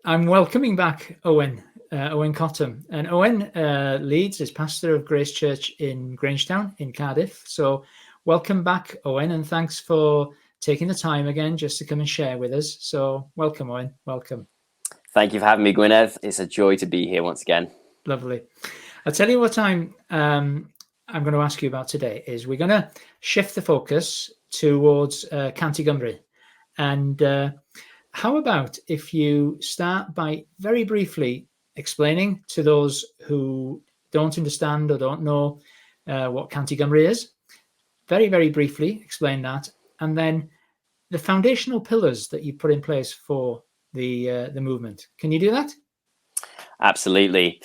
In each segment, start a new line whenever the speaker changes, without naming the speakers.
I'm welcoming back Owen Cottom. And Owen leads as pastor of Grace Church in Grangetown in Cardiff. So welcome back, Owen, and thanks for taking the time again just to come and share with us. So welcome, Owen. Welcome.
Thank you for having me, Gwyneth. It's a joy to be here once again.
Lovely. I'll tell you what I'm going to ask you about today is we're going to shift the focus towards Cant Gymru. And how about if you start by very briefly explaining to those who don't understand or don't know what Cant Gymru is, very, very briefly explain that, and then the foundational pillars that you put in place for the movement. Can you do that?
Absolutely.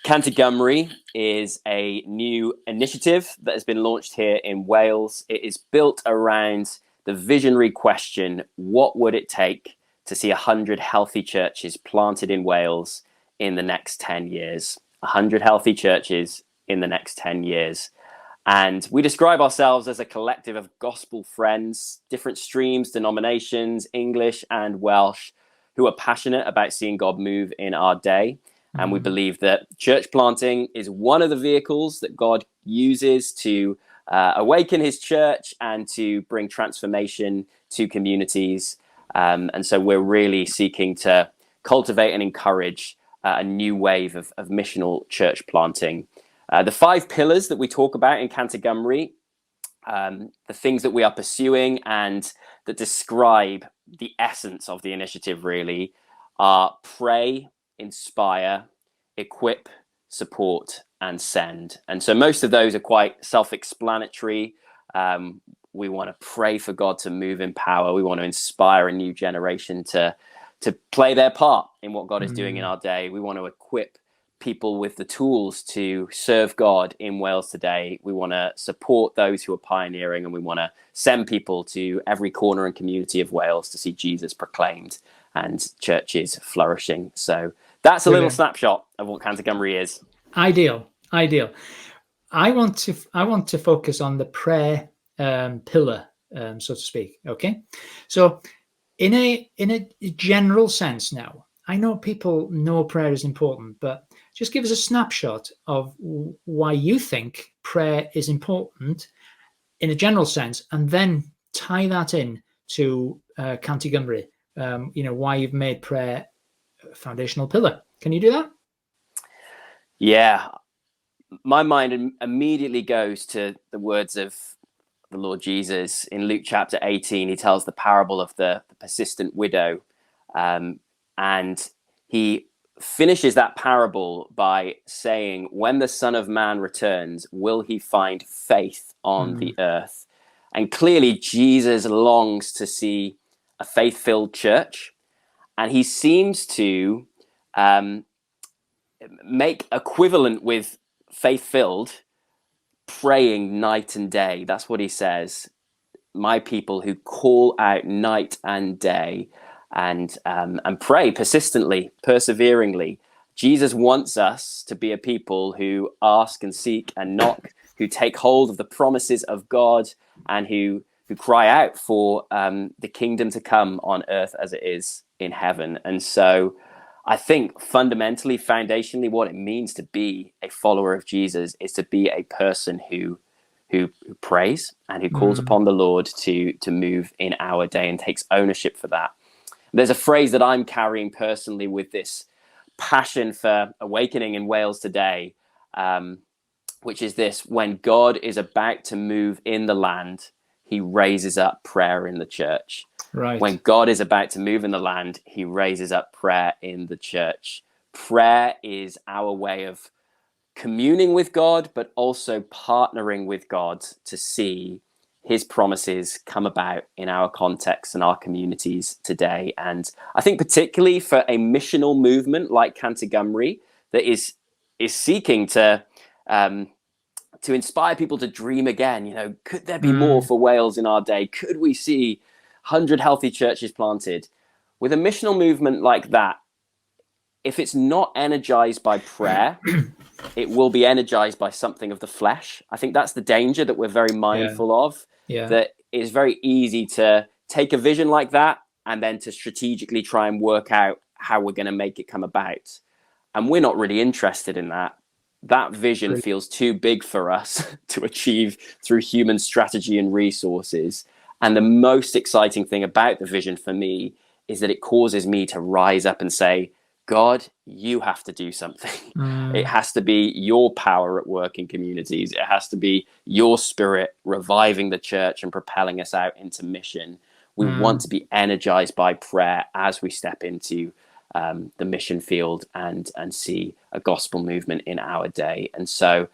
Cant Gymru is a new initiative that has been launched here in Wales. It is built around the visionary question, what would it take to see 100 healthy churches planted in Wales in the next 10 years? 100 healthy churches in the next 10 years. And we describe ourselves as a collective of gospel friends, different streams, denominations, English and Welsh, who are passionate about seeing God move in our day. And we believe that church planting is one of the vehicles that God uses to awaken his church and to bring transformation to communities. And so we're really seeking to cultivate and encourage a new wave of missional church planting. The 5 pillars that we talk about in Cant Gymru, the things that we are pursuing and that describe the essence of the initiative really are pray, inspire, equip, support, and send. And so most of those are quite self-explanatory. We want to pray for God to move in power. We want to inspire a new generation to play their part in what God is doing in our day. We want to equip people with the tools to serve God in Wales today. We want to support those who are pioneering, and we want to send people to every corner and community of Wales to see Jesus proclaimed and churches flourishing. So that's a little snapshot of what Cant Gymru is.
Ideal. I want to focus on the prayer pillar, so to speak. Okay, so in a general sense now, I know people know prayer is important, but just give us a snapshot of why you think prayer is important in a general sense, and then tie that in to Cant Gymru. Why you've made prayer a foundational pillar. Can you do that?
Yeah, my mind immediately goes to the words of the Lord Jesus in Luke chapter 18. He tells the parable of the persistent widow, and he finishes that parable by saying, when the Son of Man returns, will he find faith on the earth? And clearly Jesus longs to see a faith-filled church, and he seems to make equivalent with faith-filled praying night and day. That's what he says. My people who call out night and day and pray persistently, perseveringly. Jesus wants us to be a people who ask and seek and knock, who take hold of the promises of God, and who cry out for the kingdom to come on earth as it is in heaven. And so I think fundamentally, foundationally, what it means to be a follower of Jesus is to be a person who prays and who calls upon the Lord to move in our day and takes ownership for that. There's a phrase that I'm carrying personally with this passion for awakening in Wales today, which is this: when God is about to move in the land, he raises up prayer in the church.
Right.
When God is about to move in the land, he raises up prayer in the church. Prayer is our way of communing with God, but also partnering with God to see his promises come about in our context and our communities today. And I think particularly for a missional movement like Cant Gymru that is seeking to inspire people to dream again, could there be more for Wales in our day? Could we see 100 healthy churches planted? With a missional movement like that, if it's not energized by prayer, it will be energized by something of the flesh. I think that's the danger that we're very mindful of.
Yeah.
That it's very easy to take a vision like that and then to strategically try and work out how we're going to make it come about. And we're not really interested in that. That vision feels too big for us to achieve through human strategy and resources. And the most exciting thing about the vision for me is that it causes me to rise up and say, God, you have to do something. It has to be your power at work in communities. It has to be your spirit reviving the church and propelling us out into mission. We want to be energized by prayer as we step into the mission field and see a gospel movement in our day. And so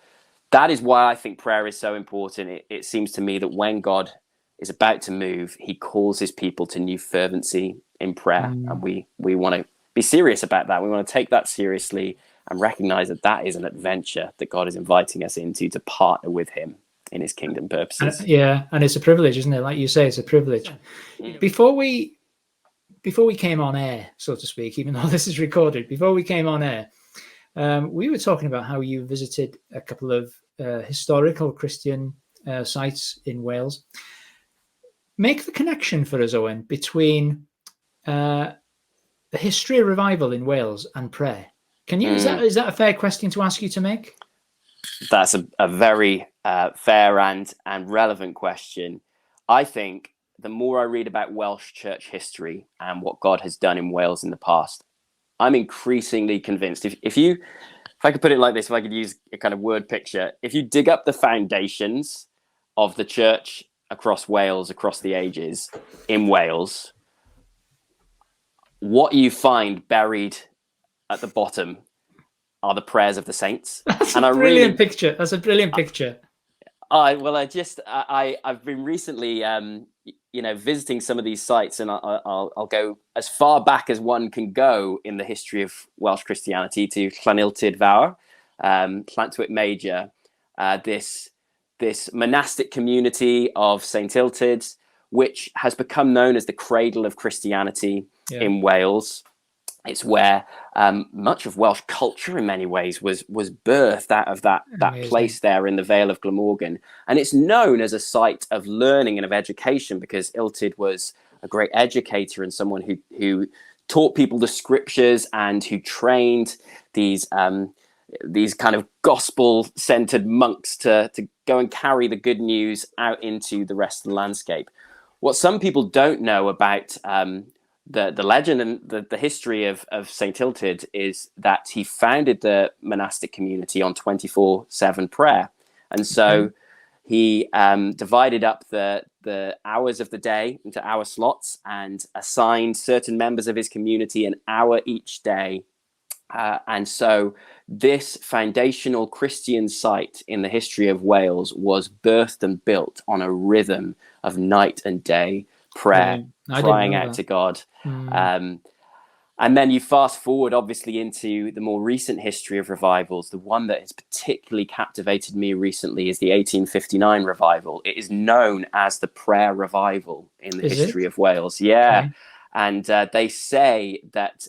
that is why I think prayer is so important. It seems to me that when God is about to move, he calls his people to new fervency in prayer. And we want to be serious about that. We want to take that seriously and recognize that that is an adventure that God is inviting us into to partner with him in his kingdom purposes.
And it's a privilege, isn't it? Like you say, it's a privilege. Before we came on air, so to speak, even though this is recorded, before we came on air, we were talking about how you visited a couple of historical Christian sites in Wales. Make the connection for us, Owen, between the history of revival in Wales and prayer. Can you? Is that a fair question to ask you to make?
That's a very fair and relevant question. I think the more I read about Welsh church history and what God has done in Wales in the past, I'm increasingly convinced. If I could put it like this, if I could use a kind of word picture, if you dig up the foundations of the church across Wales, across the ages in Wales, what you find buried at the bottom are the prayers of the saints.
That's a brilliant picture. That's a brilliant picture.
I've been recently, visiting some of these sites, and I'll go as far back as one can go in the history of Welsh Christianity to Llaniltyd Fawr, Llantwit Major, this monastic community of St. Illtyd, which has become known as the cradle of Christianity in Wales. It's where much of Welsh culture in many ways was birthed out of that place there in the Vale of Glamorgan. And it's known as a site of learning and of education because Illtyd was a great educator and someone who taught people the scriptures and who trained these kind of gospel-centered monks to go and carry the good news out into the rest of the landscape. What some people don't know about the legend and the history of St. Illtyd is that he founded the monastic community on 24/7 prayer. And so he divided up the hours of the day into hour slots and assigned certain members of his community an hour each day. And so this foundational Christian site in the history of Wales was birthed and built on a rhythm of night and day prayer, crying out to God. And then you fast forward, obviously, into the more recent history of revivals. The one that has particularly captivated me recently is the 1859 revival. It is known as the prayer revival in the history of Wales. Yeah. Okay. And they say that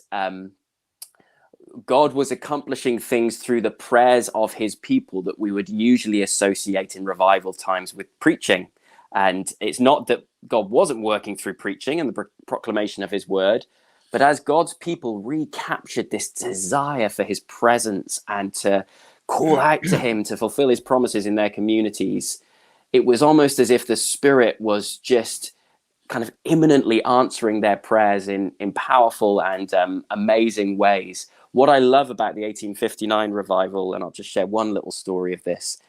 God was accomplishing things through the prayers of his people that we would usually associate in revival times with preaching. And it's not that God wasn't working through preaching and the proclamation of his word, but as God's people recaptured this desire for his presence and to call out to him to fulfill his promises in their communities, it was almost as if the Spirit was just kind of imminently answering their prayers in powerful and amazing ways. What I love about the 1859 revival, and I'll just share one little story of this,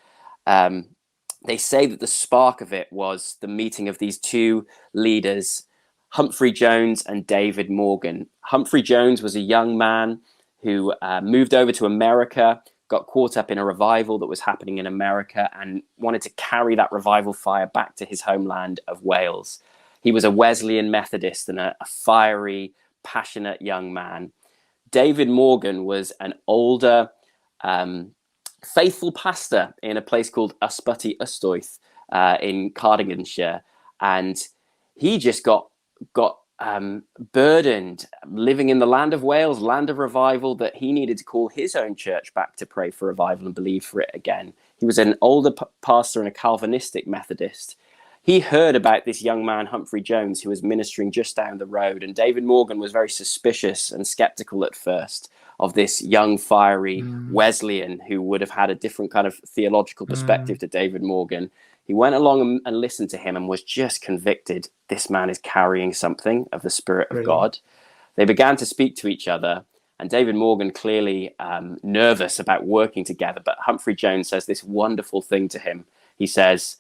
they say that the spark of it was the meeting of these two leaders, Humphrey Jones and David Morgan. Humphrey Jones was a young man who moved over to America, got caught up in a revival that was happening in America and wanted to carry that revival fire back to his homeland of Wales. He was a Wesleyan Methodist and a fiery, passionate young man. David Morgan was an older, faithful pastor in a place called Ysbyty Ystwyth in Cardiganshire, and he just got burdened living in the land of Wales, land of revival, that he needed to call his own church back to pray for revival and believe for it again. He was an older pastor and a Calvinistic Methodist. he heard about this young man, Humphrey Jones, who was ministering just down the road. And David Morgan was very suspicious and skeptical at first of this young, fiery Wesleyan who would have had a different kind of theological perspective to David Morgan. He went along and listened to him and was just convicted. This man is carrying something of the Spirit of God. They began to speak to each other, and David Morgan clearly nervous about working together. But Humphrey Jones says this wonderful thing to him. He says,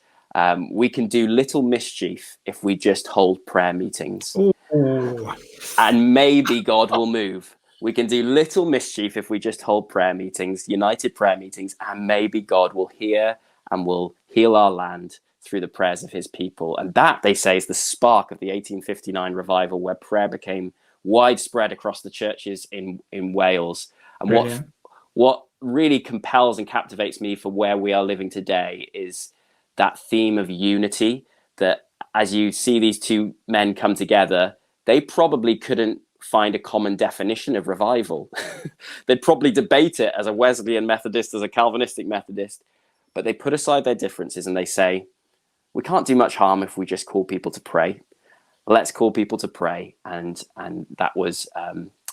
we can do little mischief if we just hold prayer meetings.
Ooh.
And maybe God will move. We can do little mischief if we just hold prayer meetings, united prayer meetings, and maybe God will hear and will heal our land through the prayers of his people. And that, they say, is the spark of the 1859 revival, where prayer became widespread across the churches in Wales. And what really compels and captivates me for where we are living today is that theme of unity, that as you see these two men come together, they probably couldn't find a common definition of revival. They'd probably debate it as a Wesleyan Methodist, as a Calvinistic Methodist, but they put aside their differences and they say, we can't do much harm if we just call people to pray. Let's call people to pray. And that was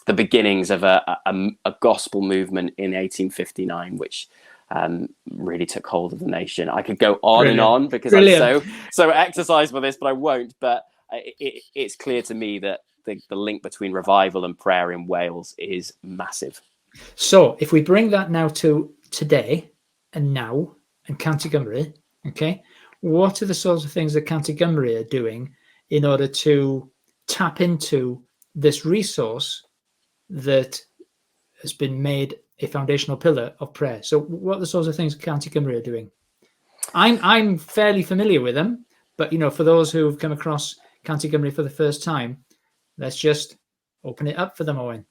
the beginnings of a gospel movement in 1859, which really took hold of the nation. I could go on and on because I'm so exercised by this, but I won't. But it's clear to me that the link between revival and prayer in Wales is massive.
So if we bring that now to today and now and County Gymru, okay, what are the sorts of things that County Gymru are doing in order to tap into this resource that has been made a foundational pillar of prayer? So what are the sorts of things County Gymru are doing? I'm fairly familiar with them, but for those who have come across County Gymru for the first time, let's just open it up for them, Owen.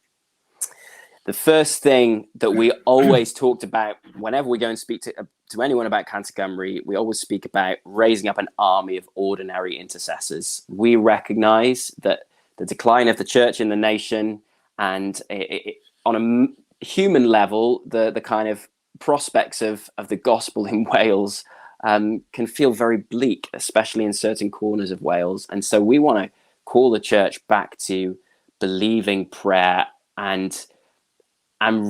The first thing that we always talked about whenever we go and speak to anyone about Cant Gymru, we always speak about raising up an army of ordinary intercessors. We recognize that the decline of the church in the nation, and on a human level, the kind of prospects of the gospel in Wales can feel very bleak, especially in certain corners of Wales. And so we want to call the church back to believing prayer and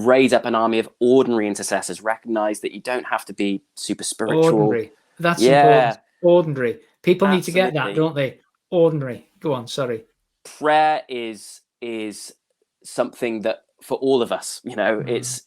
raise up an army of ordinary intercessors. Recognize that you don't have to be super spiritual.
Ordinary. That's important. Ordinary. People need to get that, don't they? Ordinary. Go on, sorry.
Prayer is something that for all of us, it's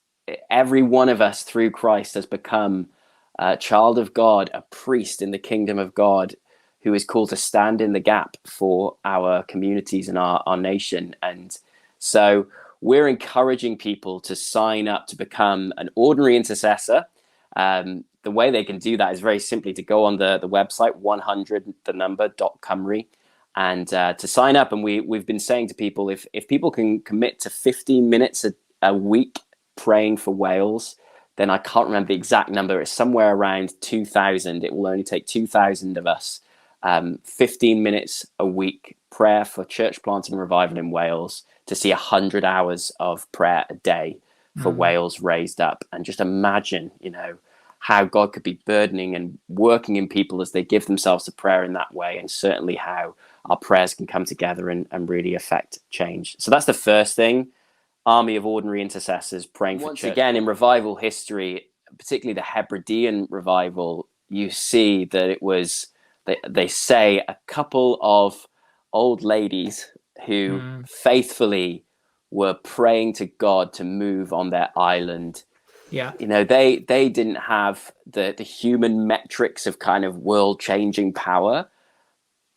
every one of us through Christ has become a child of God, a priest in the kingdom of God, who is called to stand in the gap for our communities and our nation. And so we're encouraging people to sign up to become an ordinary intercessor. The way they can do that is very simply to go on the website 100.Cymru and to sign up. And we've been saying to people, if people can commit to 15 minutes a week praying for Wales, then I can't remember the exact number. It's somewhere around 2,000. It will only take 2,000 of us. 15 minutes a week prayer for church planting and revival in Wales, to see 100 hours of prayer a day for Wales raised up. And just imagine, how God could be burdening and working in people as they give themselves to prayer in that way, and certainly how our prayers can come together and really affect change. So that's the first thing, army of ordinary intercessors praying for church. Again, in revival history, particularly the Hebridean revival, you see that it was, they say, a couple of old ladies who faithfully were praying to God to move on their island.
Yeah.
They didn't have the human metrics of kind of world changing power,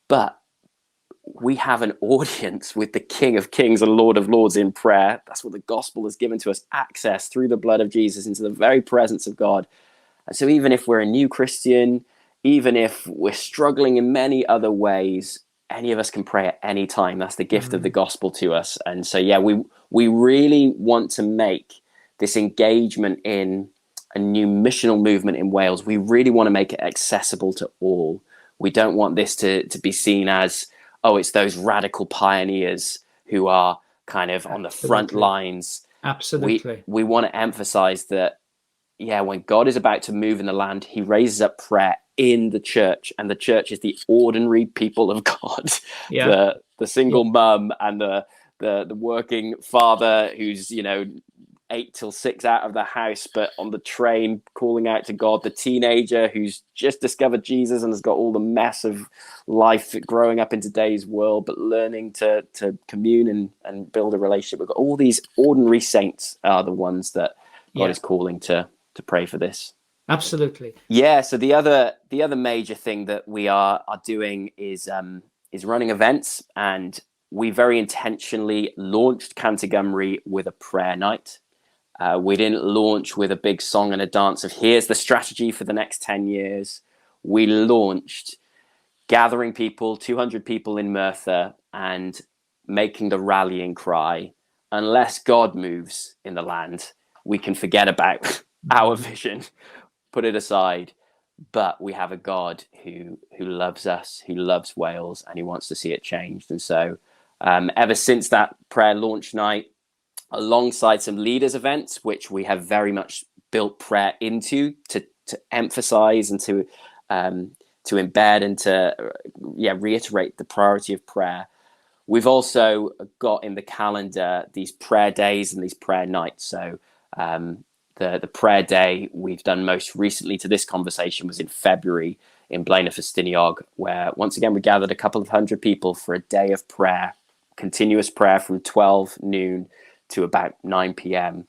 but we have an audience with the King of Kings and Lord of Lords in prayer. That's what the gospel has given to us, access through the blood of Jesus into the very presence of God. And so even if we're a new Christian, even if we're struggling in many other ways, any of us can pray at any time. That's the gift of the gospel to us. And so, we really want to make this engagement in a new missional movement in Wales. We really want to make it accessible to all. We don't want this to be seen as, it's those radical pioneers who are kind of on the front lines.
Absolutely.
We want to emphasize that, when God is about to move in the land, he raises up prayer in the church, and the church is the ordinary people of God.
Yeah.
The single mum and the working father who's 8 till 6 out of the house, but on the train calling out to God, the teenager who's just discovered Jesus and has got all the mess of life growing up in today's world, but learning to commune and build a relationship with God. All these ordinary saints are the ones that God is calling to pray for this.
Absolutely.
Yeah. So the other major thing that we are doing is running events, and we very intentionally launched Cant Gymru with a prayer night. We didn't launch with a big song and a dance of here's the strategy for the next 10 years. We launched gathering people, 200 people in Merthyr, and making the rallying cry, unless God moves in the land, we can forget about our vision, put it aside. But we have a God who loves us, who loves Wales, and he wants to see it changed. And so ever since that prayer launch night, alongside some leaders events, which we have very much built prayer into to emphasize and to embed and to reiterate the priority of prayer. We've also got in the calendar these prayer days and these prayer nights. So the prayer day we've done most recently to this conversation was in February in Blaenau Ffestiniog, where once again we gathered a couple of hundred people for a day of prayer, continuous prayer from 12 noon to about 9 p.m,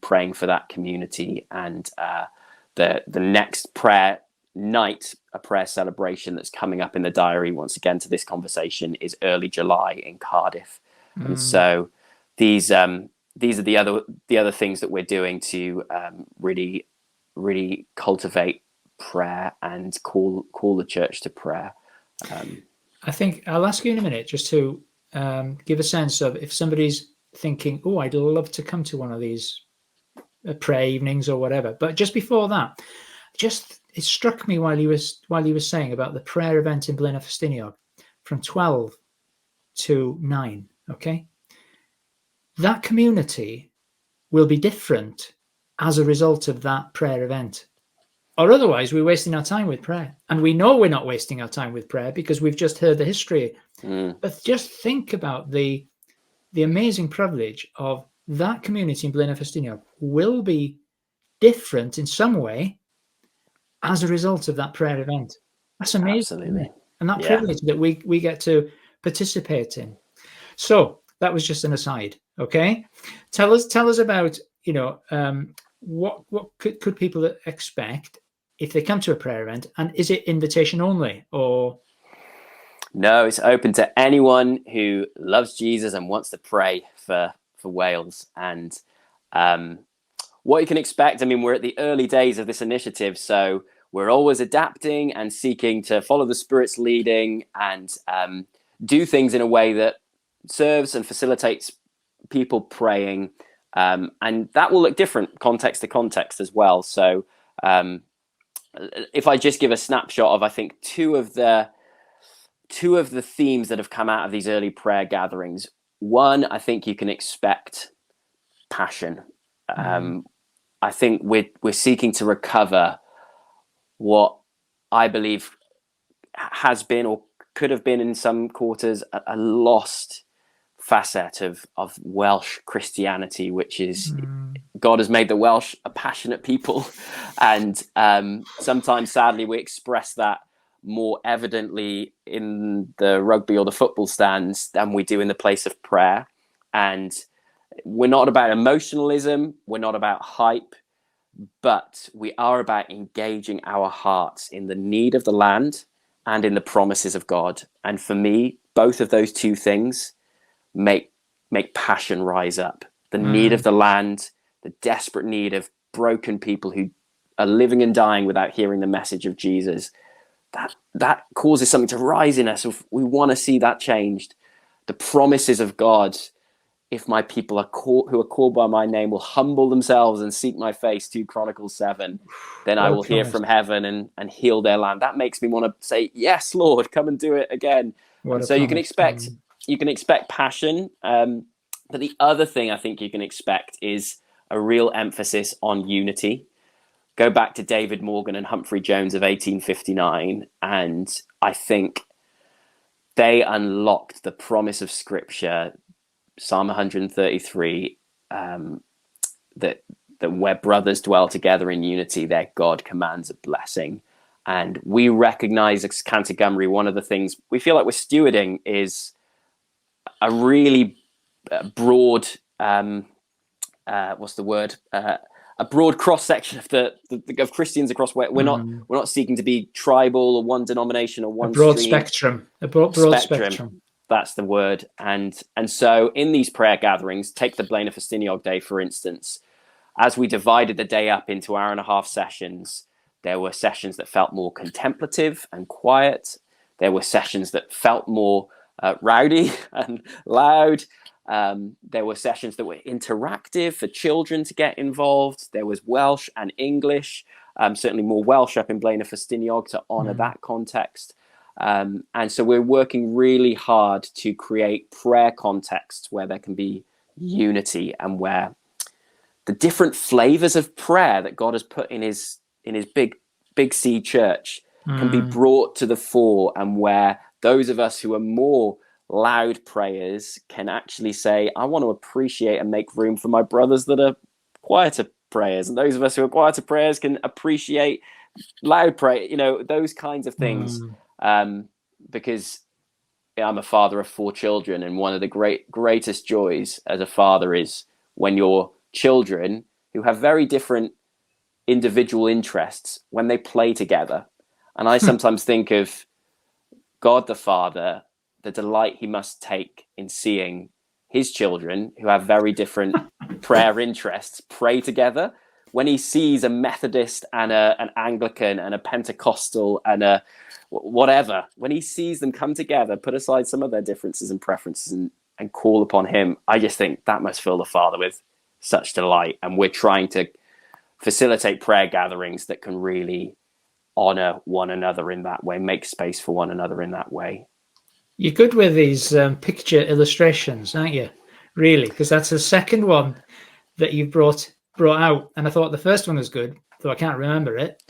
praying for that community. And the next prayer night, a prayer celebration that's coming up in the diary once again to this conversation, is early July in Cardiff. And so these are the other things that we're doing to really cultivate prayer and call the church to prayer.
I think I'll ask you in a minute just to give a sense of if somebody's thinking, oh, I'd love to come to one of these prayer evenings or whatever. But just before that, it struck me while you were saying about the prayer event in Blaenau Ffestiniog from 12 to 9. Okay, that community will be different as a result of that prayer event, or otherwise we're wasting our time with prayer. And we know we're not wasting our time with prayer because we've just heard the history. But just think about the amazing privilege of that community in Blaenau Ffestiniog will be different in some way as a result of that prayer event. That's amazing.
Absolutely.
And that privilege that we get to participate in. So that was just an aside. Okay, tell us about what could people expect if they come to a prayer event, and is it invitation only or?
No, it's open to anyone who loves Jesus and wants to pray for Wales. And what you can expect, I mean, we're at the early days of this initiative, so we're always adapting and seeking to follow the Spirit's leading and do things in a way that serves and facilitates people praying. And that will look different context to context as well. So if I just give a snapshot of, I think, two of the themes that have come out of these early prayer gatherings. One, I think you can expect passion. I think we're seeking to recover what I believe has been or could have been in some quarters a lost facet of Welsh Christianity, which is God has made the Welsh a passionate people, and sometimes sadly we express that more evidently in the rugby or the football stands than we do in the place of prayer. And we're not about emotionalism, we're not about hype, but we are about engaging our hearts in the need of the land and in the promises of God. And for me, both of those two things make passion rise up. The need of the land, the desperate need of broken people who are living and dying without hearing the message of Jesus. That causes something to rise in us. If we want to see that changed, the promises of God, if my people who are called by my name will humble themselves and seek my face, 2 Chronicles 7, then I will hear from heaven and heal their land. That makes me want to say, yes, Lord, come and do it again. And so you can expect passion. But the other thing I think you can expect is a real emphasis on unity. go back to David Morgan and Humphrey Jones of 1859, and I think they unlocked the promise of Scripture, Psalm 133, that where brothers dwell together in unity, their God commands a blessing. And we recognize as Cant Gymru, one of the things we feel like we're stewarding is a really broad, what's the word? A broad cross section of Christians across where we're not seeking to be tribal or one denomination or one
broad
stream.
spectrum. A broad spectrum.
That's the word. And so in these prayer gatherings, take the Blaena Festiniog Day, for instance, as we divided the day up into 1.5-hour sessions, there were sessions that felt more contemplative and quiet. There were sessions that felt more rowdy and loud. There were sessions that were interactive for children to get involved. There was Welsh and English, certainly more Welsh up in Blaena Festiniog to honour that context. And so we're working really hard to create prayer contexts where there can be unity and where the different flavors of prayer that God has put in his big C church can be brought to the fore, and where those of us who are more loud prayers can actually say, I want to appreciate and make room for my brothers that are quieter prayers, and those of us who are quieter prayers can appreciate loud prayer, those kinds of things. Because I'm a father of 4 children, and one of the greatest joys as a father is when your children, who have very different individual interests, when they play together. And I sometimes think of God the Father, the delight he must take in seeing his children, who have very different prayer interests, pray together. When he sees a Methodist and an Anglican and a Pentecostal and a whatever, when he sees them come together, put aside some of their differences and preferences and call upon him, I just think that must fill the Father with such delight. And we're trying to facilitate prayer gatherings that can really honor one another in that way, make space for one another in that way.
You're good with these picture illustrations, aren't you? Really? Because that's the second one that you brought out. And I thought the first one was good, though I can't remember it.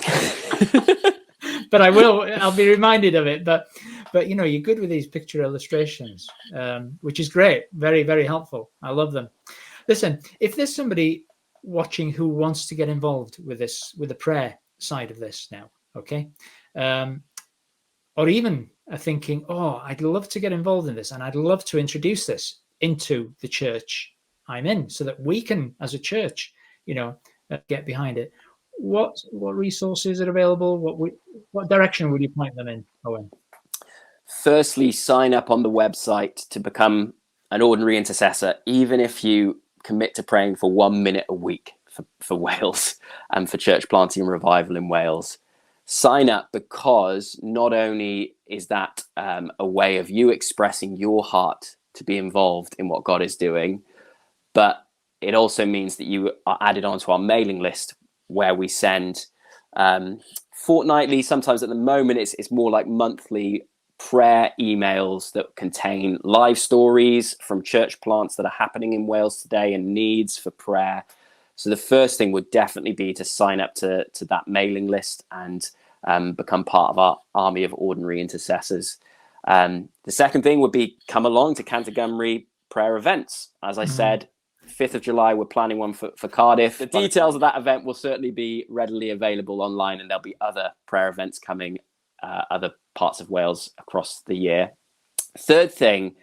But I'll be reminded of it. But you're good with these picture illustrations, which is great. Very, very helpful. I love them. Listen, if there's somebody watching who wants to get involved with this, with the prayer side of this now, okay, or even are thinking, I'd love to get involved in this, and I'd love to introduce this into the church I'm in, so that we can, as a church, get behind it. What resources are available? What direction would you point them in, Owen?
Firstly, sign up on the website to become an ordinary intercessor, even if you commit to praying for 1 minute a week for Wales and for church planting and revival in Wales. Sign up, because not only is that a way of you expressing your heart to be involved in what God is doing, but it also means that you are added onto our mailing list, where we send fortnightly, sometimes at the moment it's more like monthly prayer emails that contain live stories from church plants that are happening in Wales today and needs for prayer. So the first thing would definitely be to sign up to that mailing list and become part of our army of ordinary intercessors. The second thing would be come along to Cant Gymru prayer events. As I said, 5th of July, we're planning one for Cardiff. The details of that event will certainly be readily available online, and there'll be other prayer events coming other parts of Wales across the year. Third thing,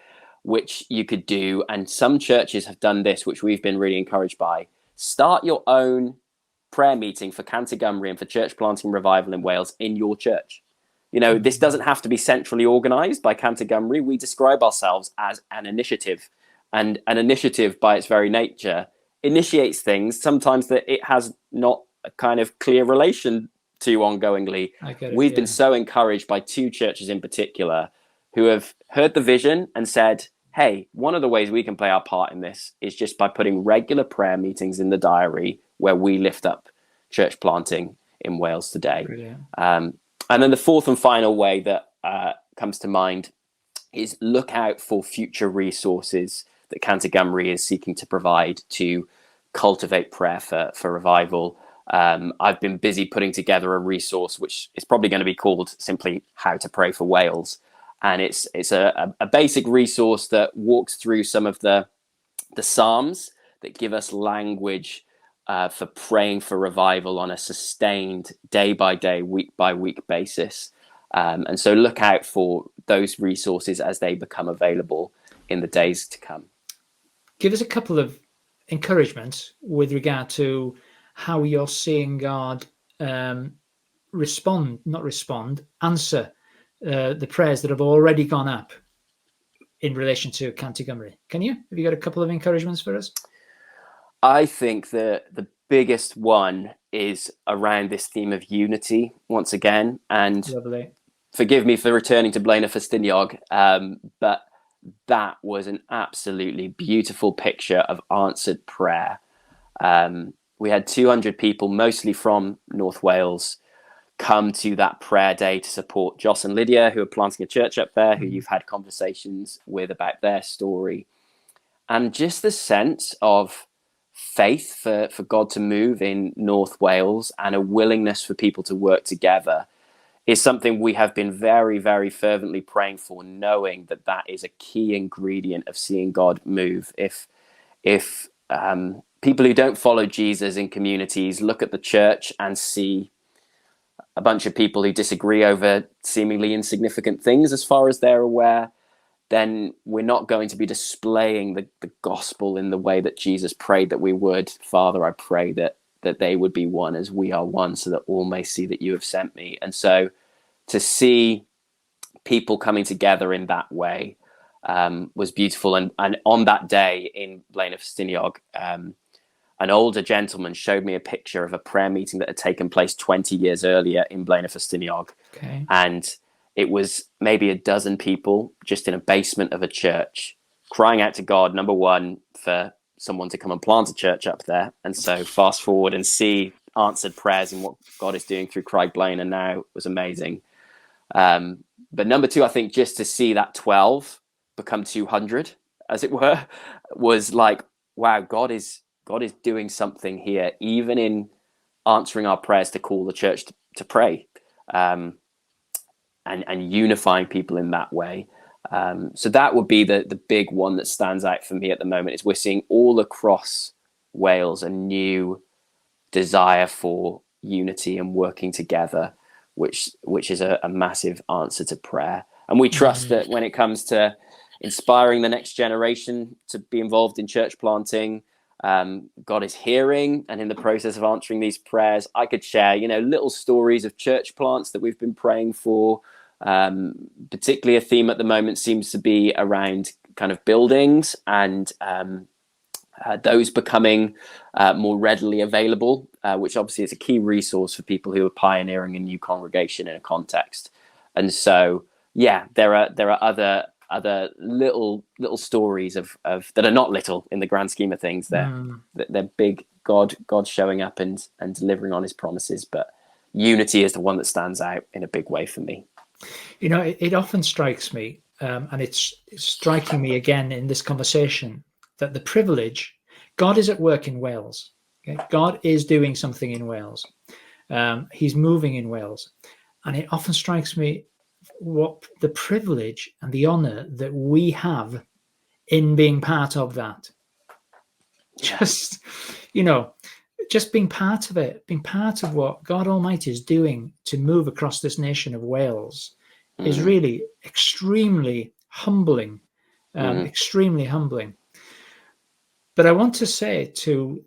which you could do, and some churches have done this, which we've been really encouraged by, start your own prayer meeting for Cant Gymru and for church planting revival in Wales in your church. This doesn't have to be centrally organised by Cant Gymru. We describe ourselves as an initiative, and an initiative by its very nature initiates things sometimes that it has not a kind of clear relation to ongoingly. We've been so encouraged by 2 churches in particular who have heard the vision and said, hey, one of the ways we can play our part in this is just by putting regular prayer meetings in the diary where we lift up church planting in Wales today. And then the fourth and final way that comes to mind is look out for future resources that Cant Gymru is seeking to provide to cultivate prayer for revival. I've been busy putting together a resource which is probably going to be called simply How to Pray for Wales. And it's a basic resource that walks through some of the Psalms that give us language for praying for revival on a sustained day by day, week by week basis. And so look out for those resources as they become available in the days to come.
Give us a couple of encouragements with regard to how you're seeing God answer the prayers that have already gone up in relation to Cant Gymru. Have you got a couple of encouragements for us?
I think that the biggest one is around this theme of unity once again. And
lovely.
Forgive me for returning to Blaenau Ffestiniog, but that was an absolutely beautiful picture of answered prayer. We had 200 people, mostly from North Wales, come to that prayer day to support Joss and Lydia, who are planting a church up there, who you've had conversations with about their story. And just the sense of faith for God to move in North Wales and a willingness for people to work together is something we have been very, very fervently praying for, knowing that that is a key ingredient of seeing God move. If people who don't follow Jesus in communities look at the church and see a bunch of people who disagree over seemingly insignificant things as far as they're aware, then we're not going to be displaying the gospel in the way that Jesus prayed that we would. Father, I pray that they would be one as we are one, so that all may see that you have sent me. And so to see people coming together in that way was beautiful. And on that day in Blaenau Ffestiniog, an older gentleman showed me a picture of a prayer meeting that had taken place 20 years earlier in Blaenau Ffestiniog.
Okay.
And it was maybe a dozen people just in a basement of a church crying out to God, number one, for someone to come and plant a church up there. And so fast forward and see answered prayers and what God is doing through Craig Blaenau now was amazing. But number two, I think just to see that 12 become 200, as it were, was like, wow, God is doing something here, even in answering our prayers to call the church to pray, and unifying people in that way. So that would be the big one that stands out for me at the moment, is we're seeing all across Wales a new desire for unity and working together, which is a massive answer to prayer. And we trust that when it comes to inspiring the next generation to be involved in church planting, God is hearing and in the process of answering these prayers. I could share, little stories of church plants that we've been praying for. Particularly a theme at the moment seems to be around kind of buildings and those becoming more readily available, which obviously is a key resource for people who are pioneering a new congregation in a context. And so, yeah, there are other little stories of that are not little in the grand scheme of things. They're big. God showing up and delivering on his promises, but unity is the one that stands out in a big way for me.
It often strikes me, and it's striking me again in this conversation, that the privilege, God is at work in Wales. Okay? God is doing something in Wales. He's moving in Wales. And it often strikes me what the privilege and the honor that we have in being part of that. Just being part of it, being part of what God Almighty is doing to move across this nation of Wales is really extremely humbling, extremely humbling. But I want to say to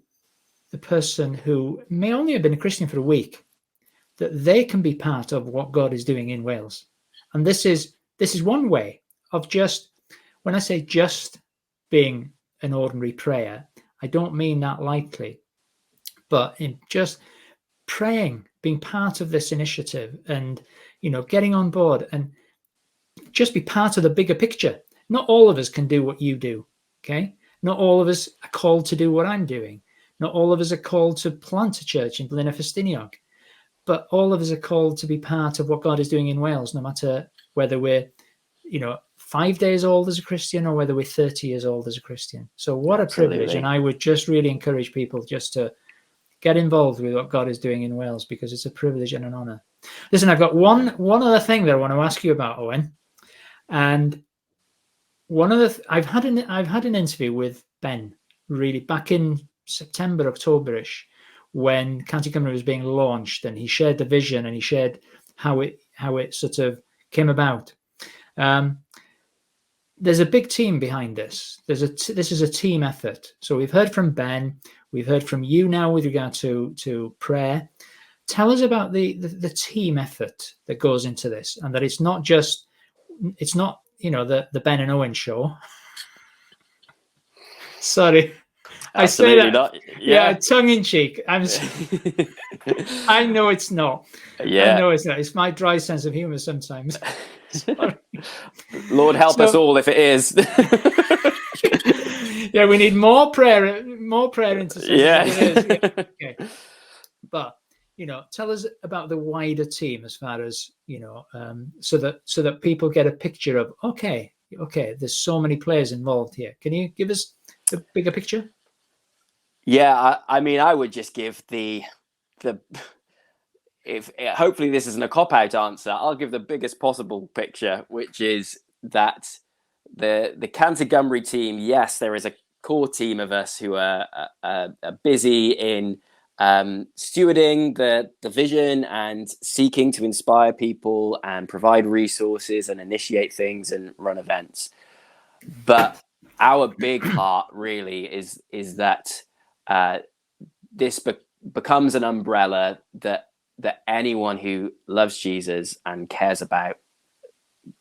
the person who may only have been a Christian for a week, that they can be part of what God is doing in Wales. And this is one way of just, when I say just being an ordinary prayer, I don't mean that lightly, but in just praying, being part of this initiative and, getting on board and just be part of the bigger picture. Not all of us can do what you do, okay? Not all of us are called to do what I'm doing. Not all of us are called to plant a church in Blaenau Ffestiniog, but all of us are called to be part of what God is doing in Wales, no matter whether we're, 5 days old as a Christian or whether we're 30 years old as a Christian. So what a privilege. And I would just really encourage people just to get involved with what God is doing in Wales, because it's a privilege and an honor. Listen, I've got one other thing that I want to ask you about, Owen. And one of the I've had an interview with Ben, really, back in September, October-ish, when Cant Gymru was being launched, and he shared the vision, and he shared how it sort of came about. There's a big team behind this. This is a team effort. So we've heard from Ben, we've heard from you now with regard to prayer. Tell us about the team effort that goes into this, and that it's not the Ben and Owen show. Sorry, I say that.
Not.
Yeah, tongue in cheek. I know it's not.
Yeah,
I know it's not. It's my dry sense of humor sometimes. Sorry.
Lord help us all if it is.
Yeah, we need more prayer intercessions.
Yeah.
Okay. But tell us about the wider team, as far as so that people get a picture of okay, there's so many players involved here. Can you give us the bigger picture?
Yeah, I mean, I would just give hopefully this isn't a cop-out answer. I'll give the biggest possible picture, which is that the Cant Gymru team, yes, there is a core team of us who are busy in stewarding the vision and seeking to inspire people and provide resources and initiate things and run events. But our big heart really is that this becomes an umbrella that anyone who loves Jesus and cares about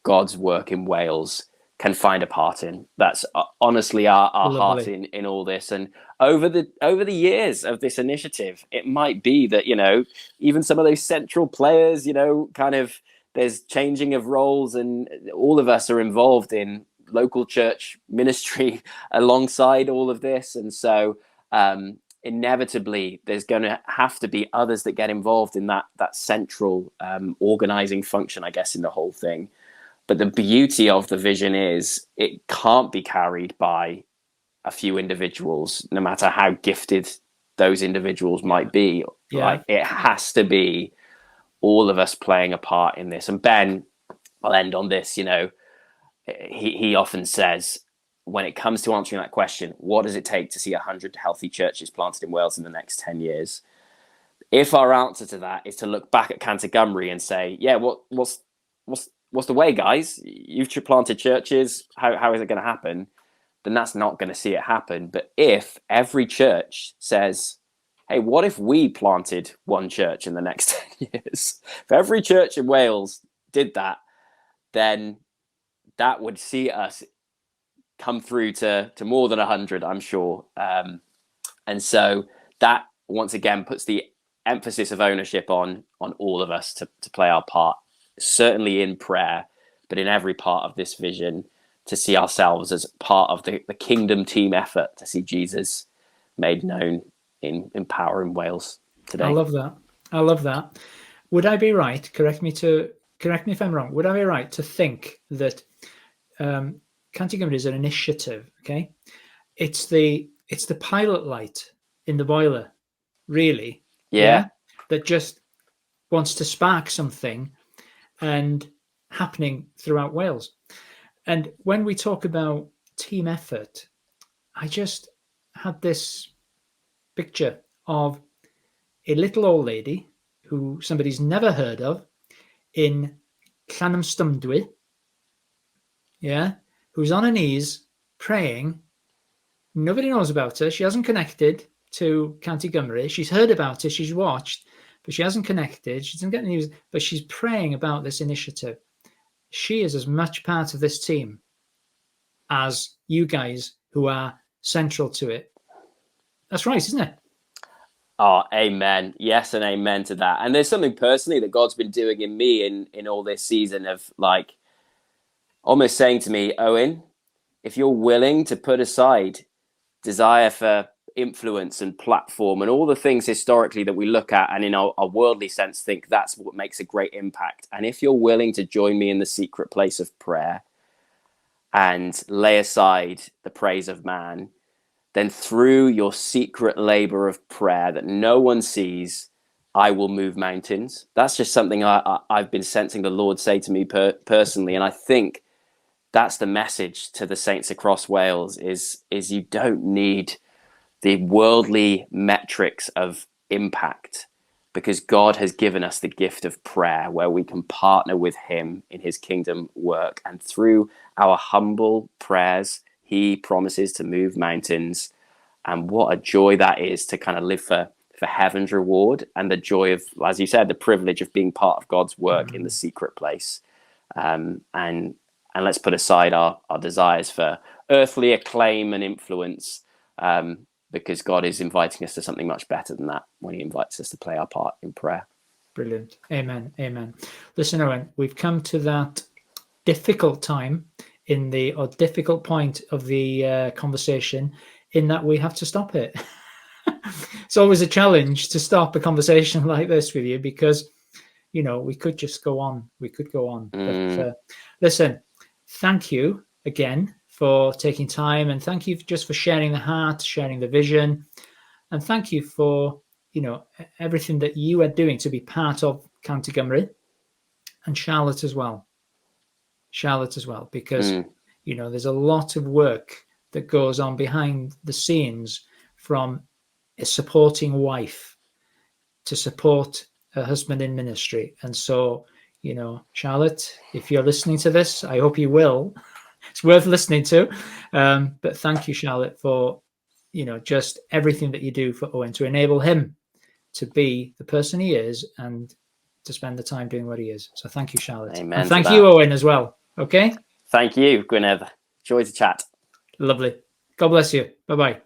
God's work in Wales can find a part in. That's honestly our heart in all this. And over the years of this initiative, it might be that even some of those central players, kind of there's changing of roles, and all of us are involved in local church ministry alongside all of this. And so inevitably there's going to have to be others that get involved in that central organizing function, I guess, in the whole thing. But the beauty of the vision is it can't be carried by a few individuals, no matter how gifted those individuals might be.
Yeah.
Like, it has to be all of us playing a part in this. And Ben, I'll end on this, he often says, when it comes to answering that question, what does it take to see 100 healthy churches planted in Wales in the next 10 years? If our answer to that is to look back at Cant Gymru and say, yeah, what's the way, guys? You've planted churches. How is it going to happen? Then that's not going to see it happen. But if every church says, hey, what if we planted one church in the next 10 years? If every church in Wales did that, then that would see us come through to more than 100, I'm sure. And so that, once again, puts the emphasis of ownership on all of us to play our part, certainly in prayer, but in every part of this vision, to see ourselves as part of the kingdom team effort to see Jesus made known in power in Wales today.
I love that. Would I be right? Correct me if I'm wrong. Would I be right to think that Cant Gymru is an initiative? Okay, it's the pilot light in the boiler, really.
Yeah.
That just wants to spark something and happening throughout Wales. And when we talk about team effort, I just had this picture of a little old lady who somebody's never heard of in Llanymstymdwy, who's on her knees praying. Nobody knows about her. She hasn't connected to Cant Gymru. She's heard about it. She's watched, but she hasn't connected. She doesn't get the news, but she's praying about this initiative. She is as much part of this team as you guys who are central to it. That's right, isn't it?
Oh, amen. Yes, and amen to that. And there's something personally that God's been doing in me in all this season of like almost saying to me, Owen, if you're willing to put aside desire for influence and platform and all the things historically that we look at and in our worldly sense think that's what makes a great impact, and if you're willing to join me in the secret place of prayer and lay aside the praise of man, then through your secret labor of prayer that no one sees, I will move mountains. That's just something I've been sensing the Lord say to me personally. And I think that's the message to the saints across Wales is you don't need the worldly metrics of impact, because God has given us the gift of prayer where we can partner with him in his kingdom work. And through our humble prayers, he promises to move mountains. And what a joy that is to kind of live for heaven's reward, and the joy of, as you said, the privilege of being part of God's work in the secret place. And let's put aside our desires for earthly acclaim and influence, because God is inviting us to something much better than that when he invites us to play our part in prayer.
Brilliant. Amen. Amen. Listen, Owen, we've come to that difficult time or difficult point of the conversation, in that we have to stop it. It's always a challenge to stop a conversation like this with you, because, we could just go on. We could go on. But listen, thank you again for taking time, and thank you just for sharing the heart, sharing the vision, and thank you for, everything that you are doing to be part of Cant Gymru, and Charlotte as well. Because, there's a lot of work that goes on behind the scenes, from a supporting wife to support her husband in ministry. And so, Charlotte, if you're listening to this, I hope you will. It's worth listening to. But thank you, Charlotte, for, just everything that you do for Owen to enable him to be the person he is and to spend the time doing what he is. So thank you, Charlotte.
Amen.
And thank you, Owen, as well. Okay?
Thank you, Gwyneth. Joy to chat.
Lovely. God bless you. Bye-bye.